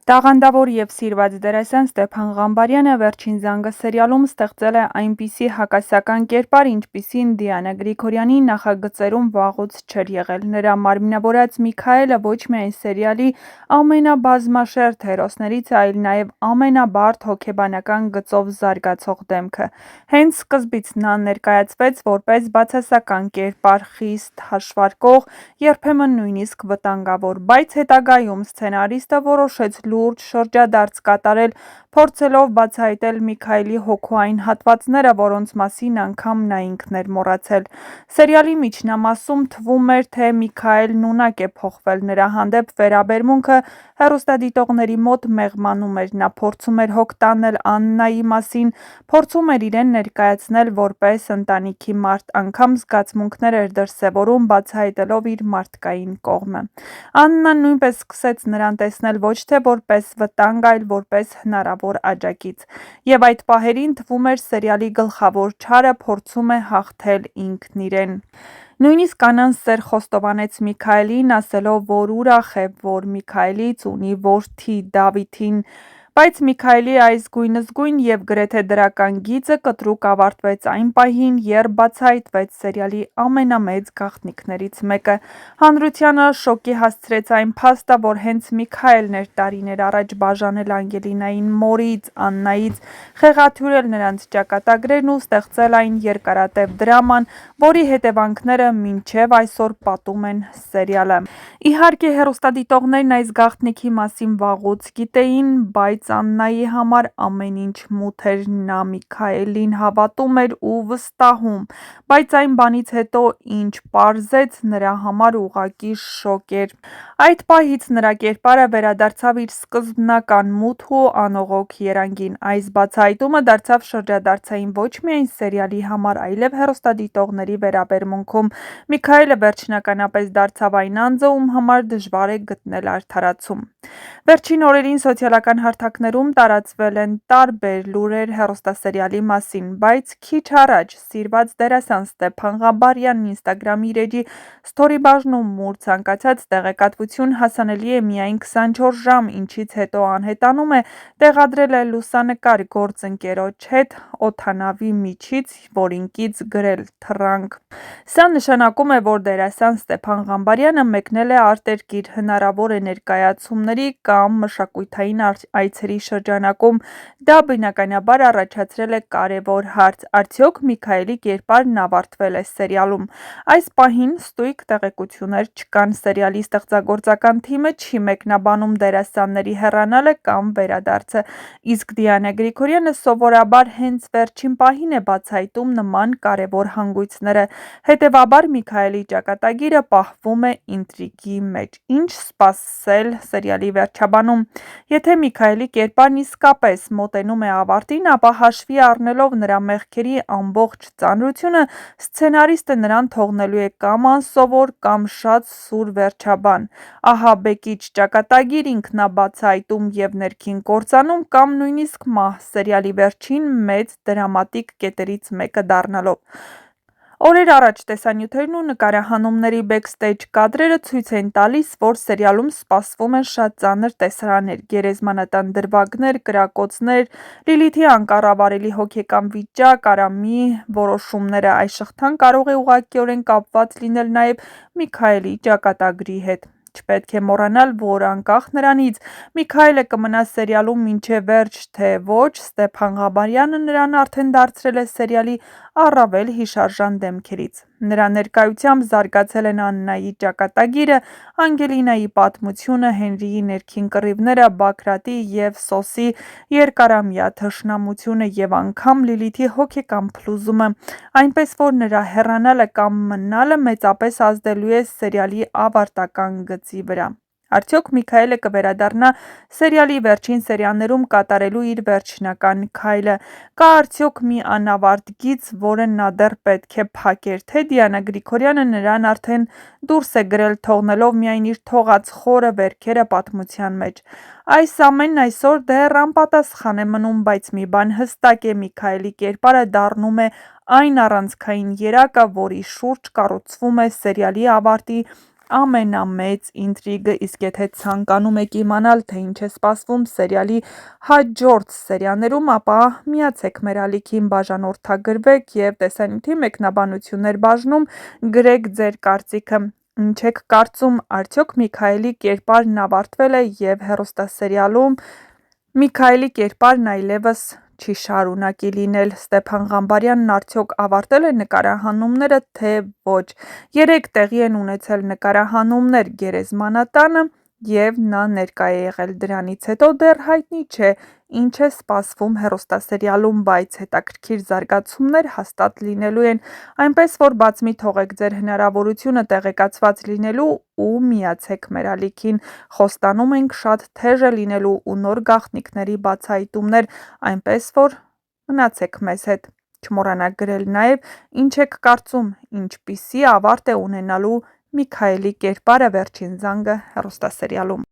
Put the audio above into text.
Տաղանդավոր և սիրված դերասան Ստեփան Ղամբարյանը վերջին զանգը սերիալում ստեղծել է այնպիսի հակասական կերպար, ինչպիսին Դիանա Գրիգորյանի նախագծերում վաղուց չէր եղել։ Նրա մարմինավորած Միքայելը ոչ միայն սերիալի ամենաբազմաշերտ հերոսներից է, այլ նաև ամենաբարդ հոգեբանական գծով զարգացող դեմքը։ Հենց սկզբից նա ներկայացվեց որպես բացասական կերպար, խիստ հաշվարկող, երբեմն նույնիսկ վտանգավոր, բայց հետագայում սցենարիստը որոշեց լուրջ շրջադարձ կատարել, փորձելով բացահայտել Միքայելի հոգու այն հատվածները, որոնց մասին անգամ նա ինքն էր մոռացել։ Սերիալի միջնամասում թվում էր, թե Միքայելն ունակ է փոխվել, նրա հանդեպ վերաբերմունքը հեռուստադիտողների մոտ մեղմանում էր, նա փորձում էր հոգ տանել Աննայի մասին, փորձում էր իրեն ներկայացնել որպես ընտանիքի մարդ, անգամ զգացմունքներ էր դրսևորում, բացահայտելով իր մարդկային կողմը։ Աննան նույնպես սկսեց նրան տեսնել ոչ թե որպես վտանգ, այլ որպես հնարավոր աջակից։ Եվ այդ պահերին թվում էր սերիալի գլխավոր չարը փորձում է հաղթել ինքն իրեն։ Նույնիսկ Աննան սեր խոստովանեց Միքայելին, ասելով, որ ուրախ է, որ Միքայելից ունի որդի Դավիթին, բայց Միքայելի այս գույնզգույն և գրեթե դրական գիծը կտրուկ ավարտվեց այն պահին, երբ բացահայտվեց սերիալի ամենամեծ գաղտնիքներից մեկը։ Հանրությանը շոկի հասցրեց այն փաստը, որ հենց Միքայելն էր տարիներ առաջ բաժանել Անգելինային մորից, Աննայից, խեղաթյուրել նրանց ճակատագրերն ու ստեղծել այն երկարատև դրաման, որի հետևանքները մինչև այսօր պատում են սերիալը։ Իհարկե, հեռուստադիտողներն այս գաղտնիքի մասին վաղուց գիտեին, բայց Աննայի համար ամեն ինչ մութ էր, նա Միքայելին հավատում էր ու վստահում, բայց այն բանից հետո, ինչ պարզեց, նրա համար ուղղակի շոկ էր։ Այդ պահից նրա կերպարը վերադարձավ իր սկզբնական մութ ու անողոք երանգին։ Այս բացահայտումը դարձավ շրջադարձային ոչ միայն սերիալի համար, այլև հեռուստադիտողների վերաբերմունքում։ Միքայելը վերջնականապես դարձավ այն անձը, ում համար դժվար է գտնել արդարացում։ Վերջին օրերին սոցիալական հարթակներում տարածվել են տարբեր լուրեր հեռուստասերիալի մասին, բայց քիչ առաջ սիրված դերասան Ստեփան Ղամբարյանն Instagram-ի իր էջի սթորի բաժնում ուր ցանկացած տեղեկատվություն հասանելի է միայն 24 ժամ, ինչից հետո անհետանում է, տեղադրել է լուսանկար գործընկերոջ հետ օդանավի միջից, որին կից գրել «թռանք»։ Սա նշանակում է, որ դերասան Ստեփան Ղամբարյանը մեկնել է արտերկիր, հնարավոր է ներկայացումների կամ մշակութային այցերի շրջանակում։ Դա բնականաբար առաջացրել է կարևոր հարց. արդյոք Միքայելի կերպարն ավարտվել է սերիալում։ Այս պահին ստույգ տեղեկություններ չկան, սերիալի ստեղծագործական թիմը չի մեկնաբանում դերասանների հեռանալը կամ վերադարձը, իսկ Դիանա Գրիգորյանը սովորաբար հենց վերջին պահին է բացահայտում նման կարևոր հանգույցները։ Հետևաբար Միքայելի ճակատագիրը պահվում է ինտրիգի մեջ։ Ինչ սպասել սերիալի վերջաբանում։ Եթե Միքայելի կերպարն իսկապես մոտենում է ավարտին, ապա հաշվի առնելով նրա մեղքերի ամբողջ ծանրությունը, սցենարիստը նրան թողնելու է կամ անսովոր, կամ շատ սուր վերջաբան՝ ահաբեկիչ ճակատագիր, ինքնաբացահայտում և ներքին կործանում, կամ նույնիսկ մահ՝ սերիալի վերջին մեծ դրամատիկ կետերից մեկը դառնալով։ Օրեր առաջ տեսանյութերն ու նկարահանումների բեքստեյջ կադրերը ցույց էին տալիս, որ սերիալում սպասվում են շատ ծանր տեսարաններ՝ գերեզմանատան դրվագներ, կրակոցներ, Լիլիթի անկառավարելի հոգեկան վիճակ, Արամի որոշումները։ Այս շղթան կարող է ուղղակիորեն կապված լինել նաև Միքայելի ճակատագրի հետ։ Չպետք է մոռանալ, որ անկախ նրանից Միքայելը կմնա սերիալում մինչև վերջ, թե ոչ, Ստեփան Ղամբարյանը նրան արդեն դարձրել է սերիալի առավել հիշարժան դեմքերից։ Նրա ներկայությամբ զարգացել են Աննայի ճակատագիրը, Անգելինայի պատմությունը, Հենրիի ներքին կռիվները, Բագրատի և Սոսի երկարամյա թշնամությունը և անգամ Լիլիթի հոգեկան փլուզումը, այնպես որ նրա հեռանալը կամ մնալը մեծապես ազդելու է սերիալի ավարտական գծի վրա։ Արդյոք Միքայելը կվերադառնա սերիալի վերջին սերիաներում կատարելու իր վերջնական քայլը։ Կա արդյոք մի անավարտ գիծ, որը նա դեռ պետք է փակեր, թե Դիանա Գրիգորյանը նրան արդեն դուրս է գրել, թողնելով միայն իր թողած խորը վերքերը պատմության մեջ։ Այս ամենն այսօր դեռ անպատասխան է մնում, բայց մի բան հստակ է՝ Միքայելի կերպարը դառնում է այն առանցքային երակը, որի շուրջ կառուցվում է սերիալի ավարտի ամենամեծ ինտրիգը, իսկ եթե ցանկանում եք իմանալ, թե ինչ է սպասվում սերիալի հաջորդ սերիաներում, ապա միացեք մեր ալիքին, բաժանորդագրվեք և տեսանյութի մեկնաբանություններ բաժնում գրեք ձեր կարծիքը։ Ինչ եք կարծում, արդյոք Միքայելի կերպարն ավարտվել է և հեռուստասերիալում Միքայելի կերպարն այլևս չի շարունակի լինել։ Ստեփան Ղամբարյանն արդյոք ավարտել է նկարահանումները, թե ոչ։ 3 տեղի են ունեցել նկարահանումներ գերեզմանատանը, և նա ներկա է եղել։ Դրանից հետո դեռ հայտնի չէ ինչ է սպասվում հեռուստասերիալում, բայց հետաքրքիր զարգացումներ հաստատ լինելու են, այնպես որ բաց մի թողեք ձեր հնարավորությունը տեղեկացված լինելու ու միացեք մեր ալիքին։ Խոստանում ենք շատ թեժ է լինելու ու նոր գաղտնիքների բացահայտումներ, այնպես որ մնացեք մեզ հետ։ Չմոռանաք գրել նաև ինչ եք կարծում, ինչպիսի ավարտ է ունենալու Միքայելի կերպարը վերջին զանգը հեռուստասերիալում։